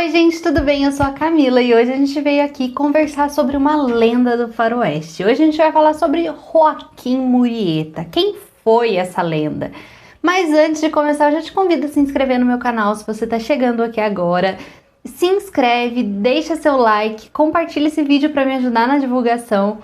Oi gente, tudo bem? Eu sou a Camila e hoje a gente veio aqui conversar sobre uma lenda do faroeste. Hoje a gente vai falar sobre Joaquim Murrieta. Quem foi essa lenda? Mas antes de começar, eu já te convido a se inscrever no meu canal se você está chegando aqui agora. Se inscreve, deixa seu like, compartilha esse vídeo para me ajudar na divulgação.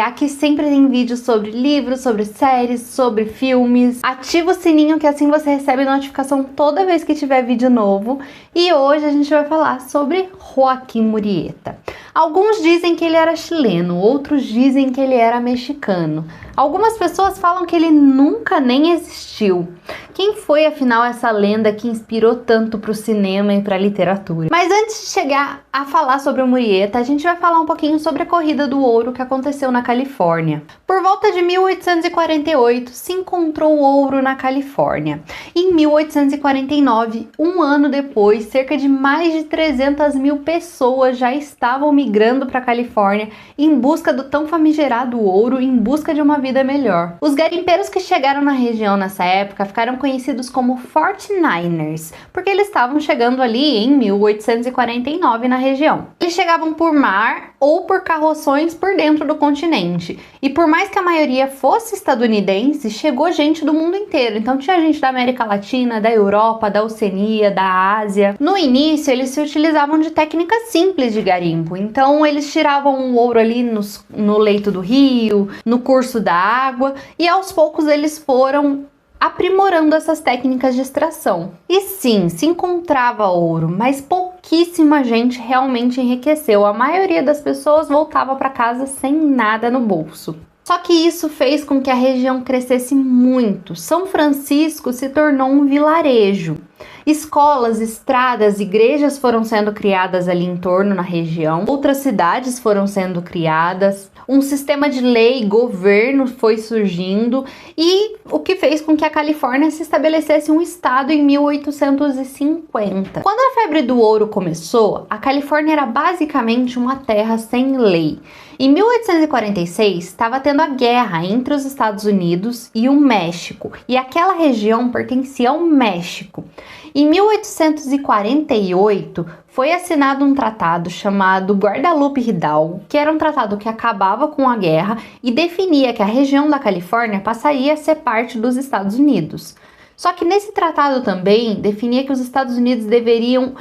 Aqui sempre tem vídeos sobre livros, sobre séries, sobre filmes. Ativa o sininho que assim você recebe notificação toda vez que tiver vídeo novo. E hoje a gente vai falar sobre Joaquim Murrieta. Alguns dizem que ele era chileno, outros dizem que ele era mexicano. Algumas pessoas falam que ele nunca nem existiu. Quem foi, afinal, essa lenda que inspirou tanto para o cinema e para a literatura? Mas antes de chegar a falar sobre o Murrieta, a gente vai falar um pouquinho sobre a Corrida do Ouro que aconteceu na Califórnia. Por volta de 1848, se encontrou ouro na Califórnia. Em 1849, um ano depois, cerca de mais de 300 mil pessoas já estavam migrando para a Califórnia em busca do tão famigerado ouro, em busca de uma vida melhor. Os garimpeiros que chegaram na região nessa época ficaram conhecidos como 49ers, porque eles estavam chegando ali em 1849 na região. Eles chegavam por mar ou por carroções por dentro do continente. E por mais que a maioria fosse estadunidense, chegou gente do mundo inteiro. Então tinha gente da América Latina, da Europa, da Oceania, da Ásia. No início, eles se utilizavam de técnicas simples de garimpo. Então eles tiravam o ouro ali no leito do rio, no curso da água, e aos poucos eles foram aprimorando essas técnicas de extração. E sim, se encontrava ouro, mas pouquíssima gente realmente enriqueceu. A maioria das pessoas voltava para casa sem nada no bolso. Só que isso fez com que a região crescesse muito. São Francisco se tornou um vilarejo. Escolas, estradas, igrejas foram sendo criadas ali em torno na região. Outras cidades foram sendo criadas. Um sistema de lei e governo foi surgindo, e o que fez com que a Califórnia se estabelecesse um estado em 1850. Quando a febre do ouro começou, a Califórnia era basicamente uma terra sem lei. Em 1846, estava tendo a guerra entre os Estados Unidos e o México, e aquela região pertencia ao México. Em 1848, foi assinado um tratado chamado Guadalupe Hidalgo, que era um tratado que acabava com a guerra e definia que a região da Califórnia passaria a ser parte dos Estados Unidos. Só que nesse tratado também definia que os Estados Unidos deveriam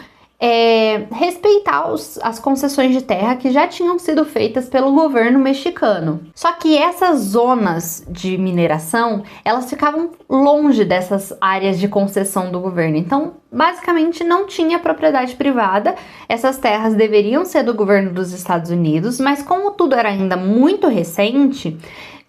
respeitar as concessões de terra que já tinham sido feitas pelo governo mexicano. Só que essas zonas de mineração, elas ficavam longe dessas áreas de concessão do governo. Então, basicamente, não tinha propriedade privada. Essas terras deveriam ser do governo dos Estados Unidos, mas como tudo era ainda muito recente,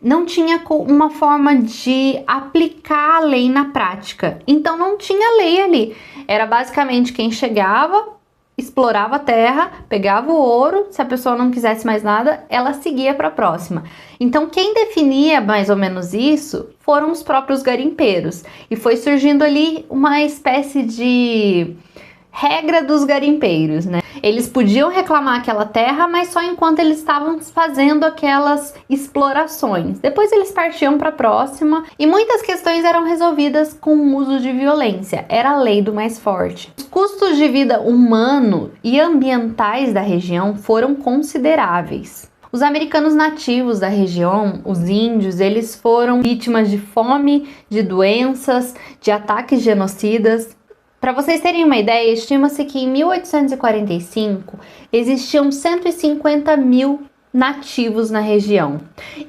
não tinha uma forma de aplicar a lei na prática. Então não tinha lei ali. Era basicamente quem chegava, explorava a terra, pegava o ouro. Se a pessoa não quisesse mais nada, ela seguia para a próxima. Então quem definia mais ou menos isso foram os próprios garimpeiros. E foi surgindo ali uma espécie de regra dos garimpeiros, né? Eles podiam reclamar aquela terra, mas só enquanto eles estavam fazendo aquelas explorações. Depois eles partiam para a próxima e muitas questões eram resolvidas com o uso de violência. Era a lei do mais forte. Os custos de vida humano e ambientais da região foram consideráveis. Os americanos nativos da região, os índios, eles foram vítimas de fome, de doenças, de ataques genocidas. Para vocês terem uma ideia, estima-se que em 1845 existiam 150 mil nativos na região.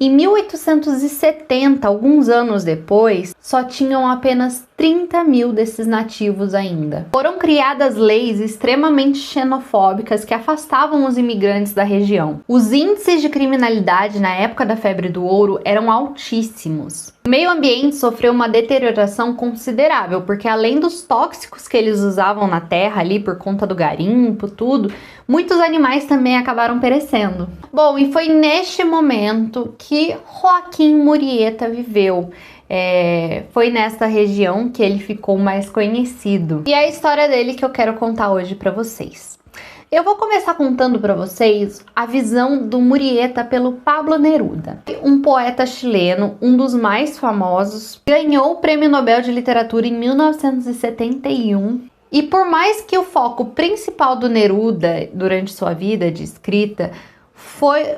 Em 1870, alguns anos depois, só tinham apenas 30 mil desses nativos ainda. Foram criadas leis extremamente xenofóbicas que afastavam os imigrantes da região. Os índices de criminalidade na época da febre do ouro eram altíssimos. O meio ambiente sofreu uma deterioração considerável, porque além dos tóxicos que eles usavam na terra ali por conta do garimpo, tudo, muitos animais também acabaram perecendo. Bom, e foi neste momento que Joaquim Murrieta viveu. Foi nesta região que ele ficou mais conhecido. E é a história dele que eu quero contar hoje para vocês. Eu vou começar contando para vocês a visão do Murrieta pelo Pablo Neruda, um poeta chileno, um dos mais famosos, ganhou o Prêmio Nobel de Literatura em 1971 E por mais que o foco principal do Neruda durante sua vida de escrita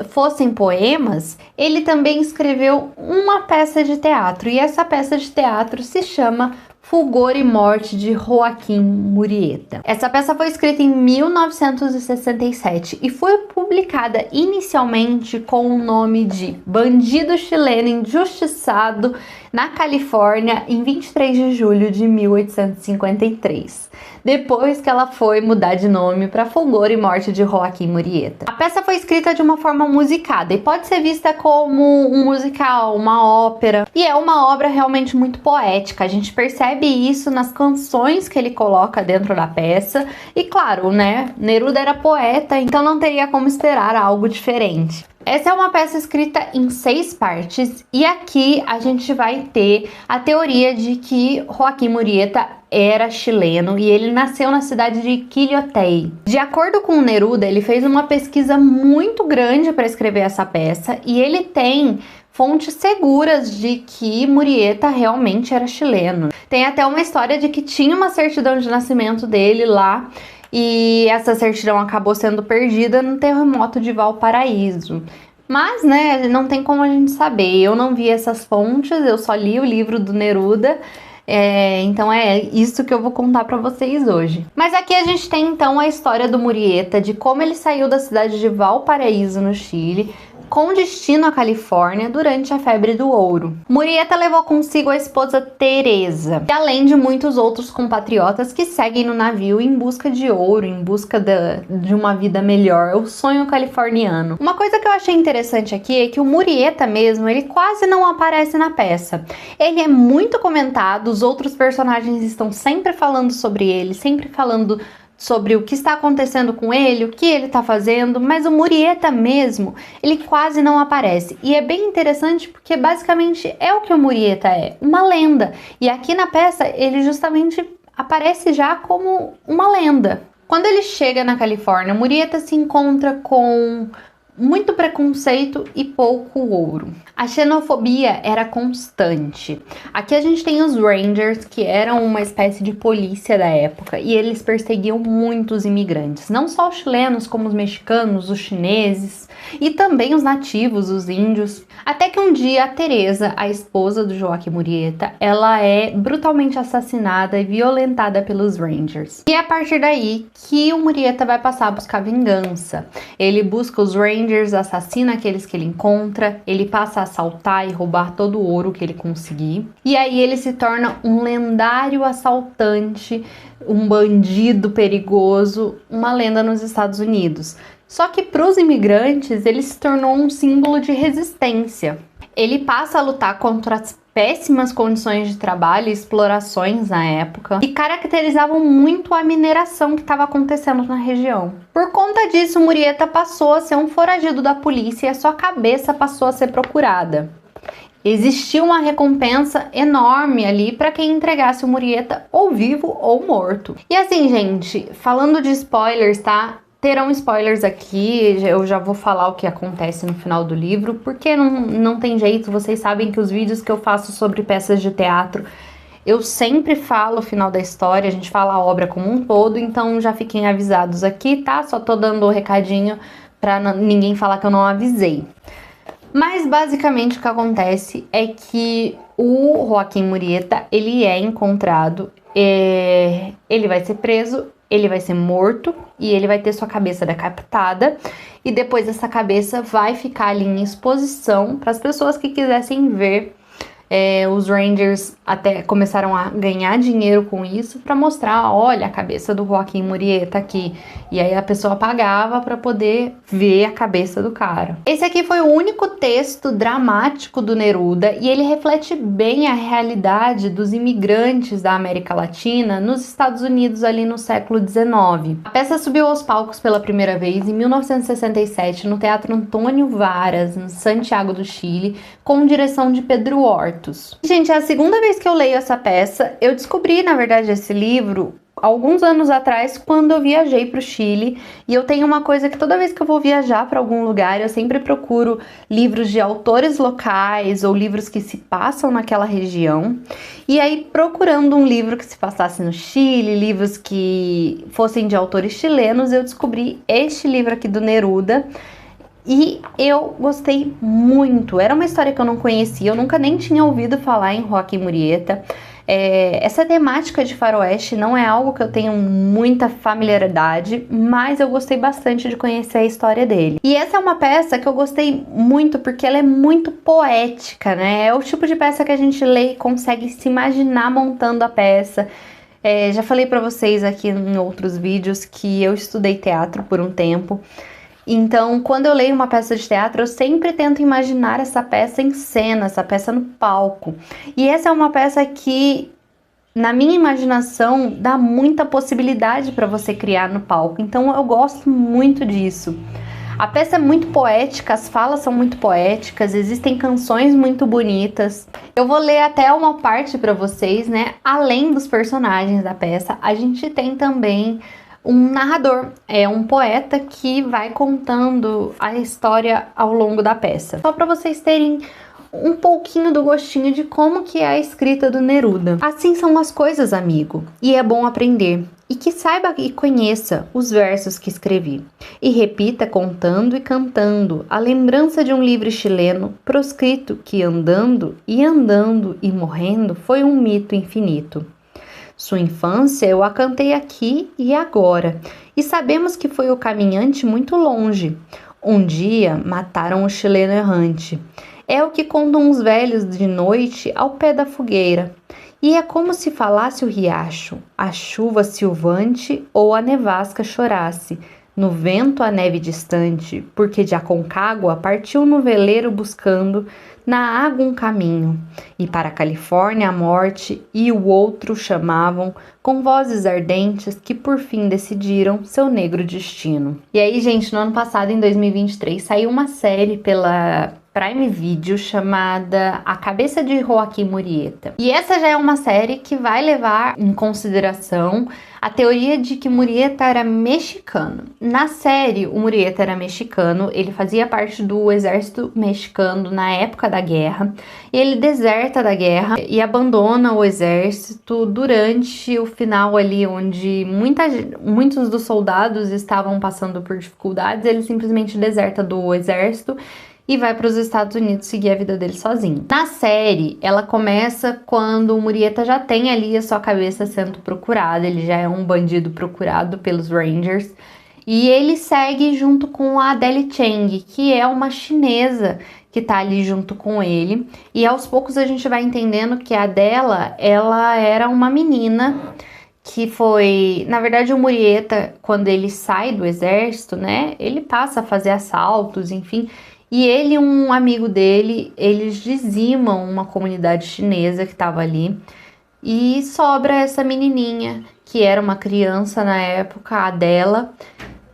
fossem poemas, ele também escreveu uma peça de teatro, e essa peça de teatro se chama Fulgor e Morte de Joaquim Murieta. Essa peça foi escrita em 1967 e foi publicada inicialmente com o nome de Bandido Chileno Injustiçado na Califórnia em 23 de julho de 1853, depois que ela foi mudar de nome para Fulgor e Morte de Joaquim Murieta. A peça foi escrita de uma forma musicada e pode ser vista como um musical, uma ópera, e é uma obra realmente muito poética. A gente percebe isso nas canções que ele coloca dentro da peça, e claro, né, Neruda era poeta, então não teria como esperar algo diferente. Essa é uma peça escrita em 6 partes, e aqui a gente vai ter a teoria de que Joaquim Murieta era chileno e ele nasceu na cidade de Quillotei. De acordo com Neruda, ele fez uma pesquisa muito grande para escrever essa peça, e ele tem fontes seguras de que Murieta realmente era chileno. Tem até uma história de que tinha uma certidão de nascimento dele lá, e essa certidão acabou sendo perdida no terremoto de Valparaíso. Mas, né, não tem como a gente saber. Eu não vi essas fontes, eu só li o livro do Neruda, então é isso que eu vou contar pra vocês hoje. Mas aqui a gente tem então a história do Murieta, de como ele saiu da cidade de Valparaíso, no Chile, com destino à Califórnia durante a febre do ouro. Murieta levou consigo a esposa Teresa, e além de muitos outros compatriotas que seguem no navio em busca de ouro, em busca de uma vida melhor, o sonho californiano. Uma coisa que eu achei interessante aqui é que o Murieta mesmo, ele quase não aparece na peça. Ele é muito comentado, os outros personagens estão sempre falando sobre ele, sempre falando sobre o que está acontecendo com ele, o que ele está fazendo, mas o Murieta mesmo, ele quase não aparece. E é bem interessante porque basicamente é o que o Murieta é, uma lenda. E aqui na peça ele justamente aparece já como uma lenda. Quando ele chega na Califórnia, Murieta se encontra com muito preconceito e pouco ouro. A xenofobia era constante. Aqui a gente tem os Rangers, que eram uma espécie de polícia da época, e eles perseguiam muitos imigrantes, não só os chilenos, como os mexicanos, os chineses, e também os nativos, os índios. Até que um dia a Teresa, a esposa do Joaquim Murieta, ela é brutalmente assassinada e violentada pelos Rangers. E é a partir daí que o Murieta vai passar a buscar vingança. Ele busca os Rangers, assassina aqueles que ele encontra, ele passa a assaltar e roubar todo o ouro que ele conseguir. E aí ele se torna um lendário assaltante, um bandido perigoso, uma lenda nos Estados Unidos. Só que para os imigrantes ele se tornou um símbolo de resistência. Ele passa a lutar contra as péssimas condições de trabalho e explorações na época, e caracterizavam muito a mineração que estava acontecendo na região. Por conta disso, Murieta passou a ser um foragido da polícia e a sua cabeça passou a ser procurada. Existia uma recompensa enorme ali para quem entregasse o Murieta ou vivo ou morto. E assim, gente, falando de spoilers, tá? Terão spoilers aqui, eu já vou falar o que acontece no final do livro, porque não tem jeito, vocês sabem que os vídeos que eu faço sobre peças de teatro, eu sempre falo o final da história, a gente fala a obra como um todo, então já fiquem avisados aqui, tá? Só tô dando o recadinho pra ninguém falar que eu não avisei. Mas basicamente o que acontece é que o Joaquim Murieta, ele é encontrado, ele vai ser preso, ele vai ser morto e ele vai ter sua cabeça decapitada, e depois essa cabeça vai ficar ali em exposição para as pessoas que quisessem ver. Os Rangers até começaram a ganhar dinheiro com isso para mostrar, olha, a cabeça do Joaquim Murieta aqui. E aí a pessoa pagava para poder ver a cabeça do cara. Esse aqui foi o único texto dramático do Neruda e ele reflete bem a realidade dos imigrantes da América Latina nos Estados Unidos ali no século XIX. A peça subiu aos palcos pela primeira vez em 1967 no Teatro Antônio Varas, em Santiago do Chile, com direção de Pedro Hortos. Gente, é a segunda vez que eu leio essa peça. Eu descobri, na verdade, esse livro alguns anos atrás, quando eu viajei para o Chile. E eu tenho uma coisa que toda vez que eu vou viajar para algum lugar, eu sempre procuro livros de autores locais ou livros que se passam naquela região. E aí, procurando um livro que se passasse no Chile, livros que fossem de autores chilenos, eu descobri este livro aqui do Neruda. E eu gostei muito. Era uma história que eu não conhecia, eu nunca nem tinha ouvido falar em Joaquim Murrieta. Essa temática de faroeste não é algo que eu tenho muita familiaridade, mas eu gostei bastante de conhecer a história dele. E essa é uma peça que eu gostei muito porque ela é muito poética, né? É o tipo de peça que a gente lê e consegue se imaginar montando a peça. Já falei pra vocês aqui em outros vídeos que eu estudei teatro por um tempo. Então, quando eu leio uma peça de teatro, eu sempre tento imaginar essa peça em cena, essa peça no palco. E essa é uma peça que, na minha imaginação, dá muita possibilidade para você criar no palco. Então, eu gosto muito disso. A peça é muito poética, as falas são muito poéticas, existem canções muito bonitas. Eu vou ler até uma parte para vocês, né? Além dos personagens da peça, a gente tem também um narrador, é um poeta que vai contando a história ao longo da peça. Só para vocês terem um pouquinho do gostinho de como que é a escrita do Neruda. Assim são as coisas, amigo, e é bom aprender. E que saiba e conheça os versos que escrevi. E repita contando e cantando a lembrança de um livro chileno proscrito que andando e morrendo foi um mito infinito. Sua infância eu a cantei aqui e agora, e sabemos que foi o caminhante muito longe. Um dia mataram o chileno errante. É o que contam os velhos de noite ao pé da fogueira. E é como se falasse o riacho, a chuva silvante ou a nevasca chorasse, no vento a neve distante, porque de Aconcagua partiu no veleiro buscando na água um caminho, e para a Califórnia a morte e o outro chamavam com vozes ardentes que por fim decidiram seu negro destino. E aí, gente, no ano passado, em 2023, saiu uma série pela Prime Video chamada A Cabeça de Joaquim Murrieta. E essa já é uma série que vai levar em consideração a teoria de que Murrieta era mexicano. Na série, o Murrieta era mexicano, ele fazia parte do exército mexicano na época da guerra, e ele deserta da guerra e abandona o exército durante o final ali, onde muitos dos soldados estavam passando por dificuldades, ele simplesmente deserta do exército e vai para os Estados Unidos seguir a vida dele sozinho. Na série, ela começa quando o Murrieta já tem ali a sua cabeça sendo procurada, ele já é um bandido procurado pelos Rangers, e ele segue junto com a Adele Cheng, que é uma chinesa que tá ali junto com ele, e aos poucos a gente vai entendendo que a Adela, ela era uma menina que foi, na verdade, o Murrieta, quando ele sai do exército, né, ele passa a fazer assaltos, enfim. E ele e um amigo dele, eles dizimam uma comunidade chinesa que estava ali. E sobra essa menininha, que era uma criança na época, a dela.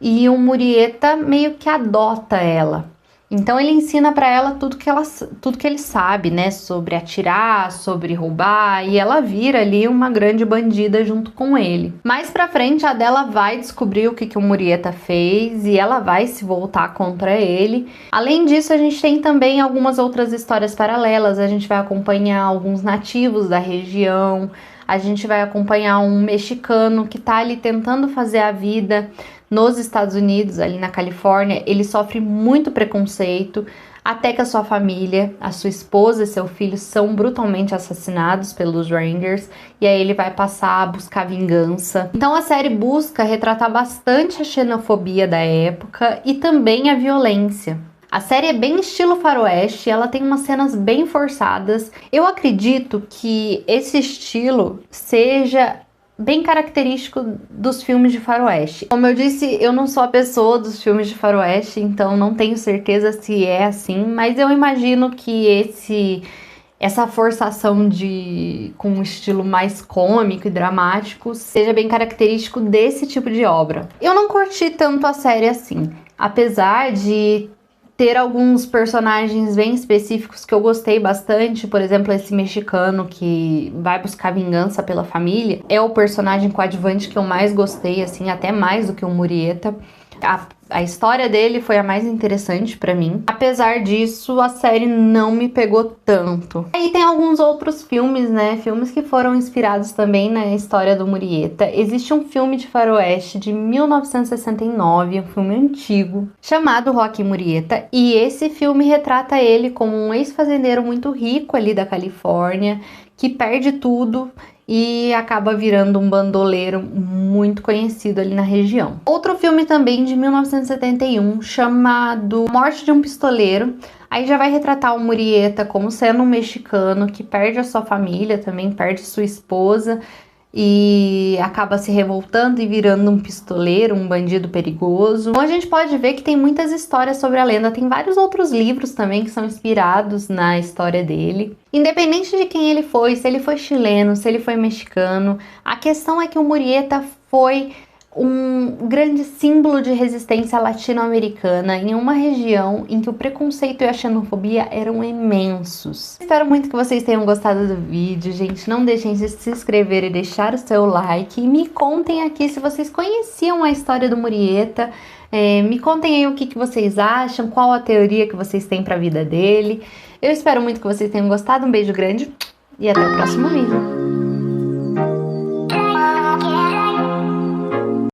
E o Murrieta meio que adota ela. Então ele ensina para ela tudo que ele sabe, né? Sobre atirar, sobre roubar. E ela vira ali uma grande bandida junto com ele. Mais pra frente, a dela vai descobrir o que o Murrieta fez. E ela vai se voltar contra ele. Além disso, a gente tem também algumas outras histórias paralelas. A gente vai acompanhar alguns nativos da região. A gente vai acompanhar um mexicano que tá ali tentando fazer a vida nos Estados Unidos, ali na Califórnia. Ele sofre muito preconceito, até que a sua família, a sua esposa e seu filho são brutalmente assassinados pelos Rangers, e aí ele vai passar a buscar vingança. Então a série busca retratar bastante a xenofobia da época e também a violência. A série é bem estilo faroeste, ela tem umas cenas bem forçadas. Eu acredito que esse estilo seja bem característico dos filmes de faroeste. Como eu disse, eu não sou a pessoa dos filmes de faroeste, então não tenho certeza se é assim, mas eu imagino que essa forçação com um estilo mais cômico e dramático seja bem característico desse tipo de obra. Eu não curti tanto a série assim, apesar de ter alguns personagens bem específicos que eu gostei bastante, por exemplo, esse mexicano que vai buscar vingança pela família, é o personagem coadjuvante que eu mais gostei, assim, até mais do que o Murieta. A história dele foi a mais interessante pra mim. Apesar disso, a série não me pegou tanto. Aí tem alguns outros filmes, né? Filmes que foram inspirados também na história do Murieta. Existe um filme de faroeste de 1969, um filme antigo, chamado Rocky Murieta. E esse filme retrata ele como um ex-fazendeiro muito rico ali da Califórnia, que perde tudo e acaba virando um bandoleiro muito conhecido ali na região. Outro filme também de 1971 chamado Morte de um Pistoleiro. Aí já vai retratar o Murieta como sendo um mexicano que perde a sua família, também perde sua esposa e acaba se revoltando e virando um pistoleiro, um bandido perigoso. Então a gente pode ver que tem muitas histórias sobre a lenda, tem vários outros livros também que são inspirados na história dele. Independente de quem ele foi, se ele foi chileno, se ele foi mexicano, a questão é que o Murieta foi um grande símbolo de resistência latino-americana em uma região em que o preconceito e a xenofobia eram imensos. Espero muito que vocês tenham gostado do vídeo, gente. Não deixem de se inscrever e deixar o seu like. E me contem aqui se vocês conheciam a história do Murieta. Me contem aí o que vocês acham, qual a teoria que vocês têm para a vida dele. Eu espero muito que vocês tenham gostado. Um beijo grande e até o próximo vídeo.